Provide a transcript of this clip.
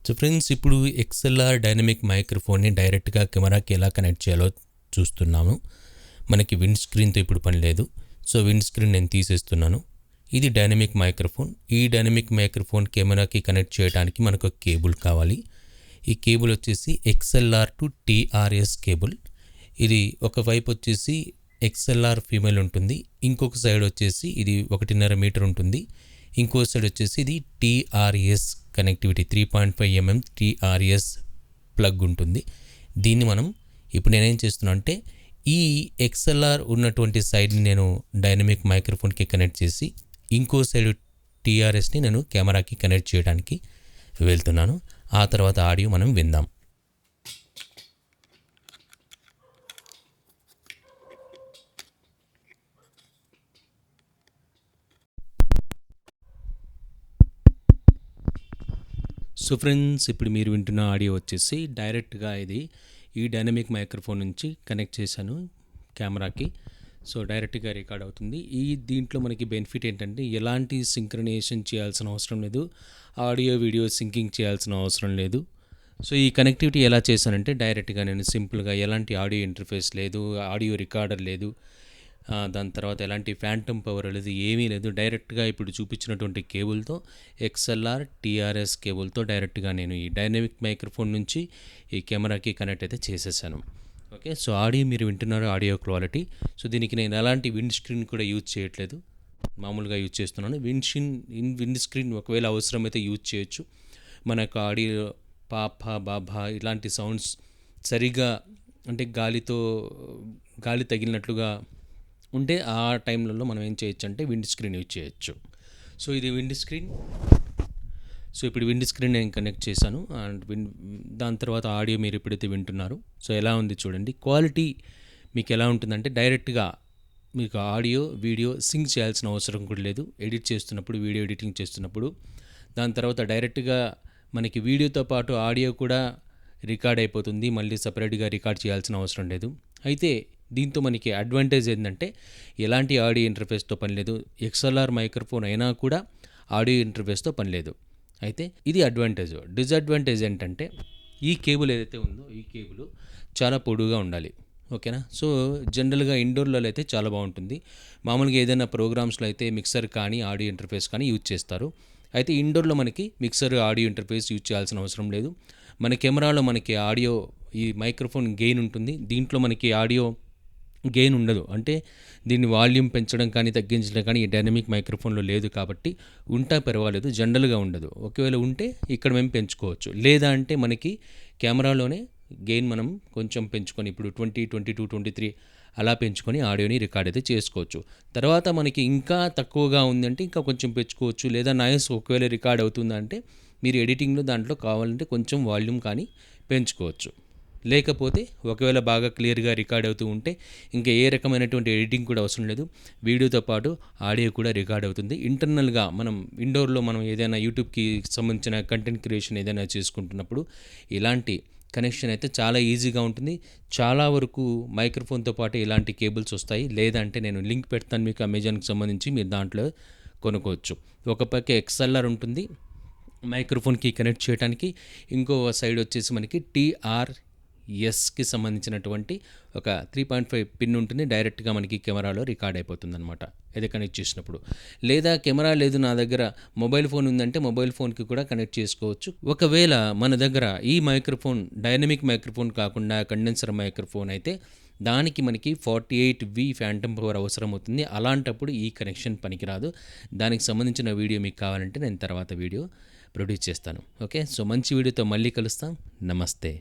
So friends, ఇప్పుడు XLR dynamic మైక్రోఫోన్ని డైరెక్ట్గా కెమెరాకి ఎలా కనెక్ట్ చేయాలో చూస్తున్నాము. మనకి విండ్ స్క్రీన్తో ఇప్పుడు పని లేదు. సో విండ్ స్క్రీన్ నేను తీసేస్తున్నాను. ఇది డైనమిక్ మైక్రోఫోన్. ఈ డైనమిక్ మైక్రోఫోన్ కెమెరాకి కనెక్ట్ చేయడానికి మనకు ఒక కేబుల్ కావాలి. ఈ కేబుల్ వచ్చేసి XLR టు TRS కేబుల్. ఇది ఒక వైపు వచ్చేసి XLR ఫీమేల్ ఉంటుంది, ఇంకొక సైడ్ వచ్చేసి ఇది 1.5 మీటర్ ఉంటుంది, ఇంకో సైడ్ వచ్చేసి ఇది TRS connectivity 3.5 mm TRS plug ఉంటుంది. దీన్ని మనం ఇప్పుడు నేనేం చేస్తున్నా అంటే ఈ XLR ఉన్నటువంటి సైడ్ని నేను డైనమిక్ మైక్రోఫోన్కి కనెక్ట్ చేసి ఇంకో సైడ్ TRSని నేను కెమెరాకి కనెక్ట్ చేయడానికి వెళ్తున్నాను. ఆ తర్వాత ఆడియో మనం విందాం. సో ఫ్రెండ్స్, ఇప్పుడు మీరు వింటున్న ఆడియో వచ్చేసి డైరెక్ట్గా ఇది ఈ డైనమిక్ మైక్రోఫోన్ నుంచి కనెక్ట్ చేశాను కెమెరాకి. సో డైరెక్ట్గా రికార్డ్ అవుతుంది. దీంట్లో మనకి బెనిఫిట్ ఏంటంటే ఎలాంటి సింక్రనైజేషన్ చేయాల్సిన అవసరం లేదు, ఆడియో వీడియో సింకింగ్ చేయాల్సిన అవసరం లేదు. సో ఈ కనెక్టివిటీ ఎలా చేశానంటే డైరెక్ట్గా నేను సింపుల్గా ఎలాంటి ఆడియో ఇంటర్ఫేస్ లేదు, ఆడియో రికార్డర్ లేదు, దాని తర్వాత ఎలాంటి ఫ్యాంటమ్ పవర్ లేదు, ఏమీ లేదు. డైరెక్ట్గా ఇప్పుడు చూపించినటువంటి కేబుల్తో XLR TRS కేబుల్తో డైరెక్ట్గా నేను ఈ డైనమిక్ మైక్రోఫోన్ నుంచి ఈ కెమెరాకి కనెక్ట్ అయితే చేసేసాను. ఓకే, సో ఆడియో మీరు వింటున్నారు, ఆడియో క్వాలిటీ. సో దీనికి నేను ఎలాంటి విండ్ స్క్రీన్ కూడా యూజ్ చేయట్లేదు, మామూలుగా యూజ్ చేస్తున్నాను. విండ్ స్క్రీన్ ఒకవేళ అవసరమైతే యూజ్ చేయొచ్చు. మనకు ఆడియో పాప బాబా ఇలాంటి సౌండ్స్ సరిగా అంటే గాలి తగిలినట్లుగా ఉంటే ఆ టైంలలో మనం ఏం చేయొచ్చు అంటే విండ్ స్క్రీన్ యూజ్ చేయొచ్చు. సో ఇది విండ్ స్క్రీన్. సో ఇప్పుడు విండ్ స్క్రీన్ నేను కనెక్ట్ చేశాను అండ్ దాని తర్వాత ఆడియో మీరు ఎప్పుడైతే వింటున్నారు, సో ఎలా ఉంది చూడండి. క్వాలిటీ మీకు ఎలా ఉంటుందంటే డైరెక్ట్గా మీకు ఆడియో వీడియో సింక్ చేయాల్సిన అవసరం కూడా లేదు. ఎడిట్ చేస్తున్నప్పుడు, వీడియో ఎడిటింగ్ చేస్తున్నప్పుడు, దాని తర్వాత డైరెక్ట్గా మనకి వీడియోతో పాటు ఆడియో కూడా రికార్డ్ అయిపోతుంది. మళ్ళీ సపరేట్గా రికార్డ్ చేయాల్సిన అవసరం లేదు. అయితే దీంతో మనకి అడ్వాంటేజ్ ఏంటంటే ఎలాంటి ఆడియో ఇంటర్ఫేస్తో పని లేదు. XLR మైక్రోఫోన్ అయినా కూడా ఆడియో ఇంటర్ఫేస్తో పని లేదు. అయితే ఇది అడ్వాంటేజ్. డిసడ్వాంటేజ్ ఏంటంటే ఈ కేబుల్ ఏదైతే ఉందో ఈ కేబుల్ చాలా పొడుగుగా ఉండాలి. ఓకేనా. సో జనరల్గా ఇండోర్లో అయితే చాలా బాగుంటుంది. మామూలుగా ఏదైనా ప్రోగ్రామ్స్లో అయితే మిక్సర్ కానీ ఆడియో ఇంటర్ఫేస్ కానీ యూజ్ చేస్తారు. అయితే ఇండోర్లో మనకి మిక్సర్ ఆడియో ఇంటర్ఫేస్ యూజ్ చేయాల్సిన అవసరం లేదు. మన కెమెరాలో మనకి ఆడియో ఈ మైక్రోఫోన్ గెయిన్ ఉంటుంది, దీంట్లో మనకి ఆడియో గెయిన్ ఉండదు. అంటే దీన్ని వాల్యూమ్ పెంచడం కానీ తగ్గించడం కానీ ఈ డైనమిక్ మైక్రోఫోన్లో లేదు కాబట్టి ఉంటా పర్వాలేదు, జనరల్గా ఉండదు. ఒకవేళ ఉంటే ఇక్కడ మేము పెంచుకోవచ్చు. లేదా అంటే మనకి కెమెరాలోనే గెయిన్ మనం కొంచెం పెంచుకొని ఇప్పుడు 20, 22, 23 అలా పెంచుకొని ఆడియోని రికార్డ్ అయితే చేసుకోవచ్చు. తర్వాత మనకి ఇంకా తక్కువగా ఉందంటే ఇంకా కొంచెం పెంచుకోవచ్చు. లేదా నాయిస్ ఒకవేళ రికార్డ్ అవుతుందంటే మీరు ఎడిటింగ్లో దాంట్లో కావాలంటే కొంచెం వాల్యూమ్ కానీ పెంచుకోవచ్చు. లేకపోతే ఒకవేళ బాగా క్లియర్గా రికార్డ్ అవుతూ ఉంటే ఇంకా ఏ రకమైనటువంటి ఎడిటింగ్ కూడా అవసరం లేదు. వీడియోతో పాటు ఆడియో కూడా రికార్డ్ అవుతుంది. ఇంటర్నల్గా మనం ఇండోర్లో మనం ఏదైనా యూట్యూబ్కి సంబంధించిన కంటెంట్ క్రియేషన్ ఏదైనా చేసుకుంటున్నప్పుడు ఇలాంటి కనెక్షన్ అయితే చాలా ఈజీగా ఉంటుంది. చాలా వరకు మైక్రోఫోన్తో పాటు ఇలాంటి కేబుల్స్ వస్తాయి. లేదంటే నేను లింక్ పెడతాను మీకు అమెజాన్కి సంబంధించి, మీరు దాంట్లో కొనుక్కోవచ్చు. ఒక పక్క XLR ఉంటుంది మైక్రోఫోన్కి కనెక్ట్ చేయడానికి, ఇంకో సైడ్ వచ్చేసి మనకి TRSకి సంబంధించినటువంటి ఒక 3.5 పిన్ ఉంటుంది. డైరెక్ట్గా మనకి కెమెరాలో రికార్డ్ అయిపోతుంది అనమాట ఇది కనెక్ట్ చేసినప్పుడు. లేదా కెమెరా లేదు నా దగ్గర, మొబైల్ ఫోన్ ఉందంటే మొబైల్ ఫోన్కి కూడా కనెక్ట్ చేసుకోవచ్చు. ఒకవేళ మన దగ్గర ఈ మైక్రోఫోన్ డైనమిక్ మైక్రోఫోన్ కాకుండా కండెన్సర్ మైక్రోఫోన్ అయితే దానికి మనకి 48V ఫ్యాంటమ్ పవర్ అవసరం అవుతుంది. అలాంటప్పుడు ఈ కనెక్షన్ పనికిరాదు. దానికి సంబంధించిన వీడియో మీకు కావాలంటే నేను తర్వాత వీడియో ప్రొడ్యూస్ చేస్తాను. ఓకే, సో మంచి వీడియోతో మళ్ళీ కలుస్తాం. నమస్తే.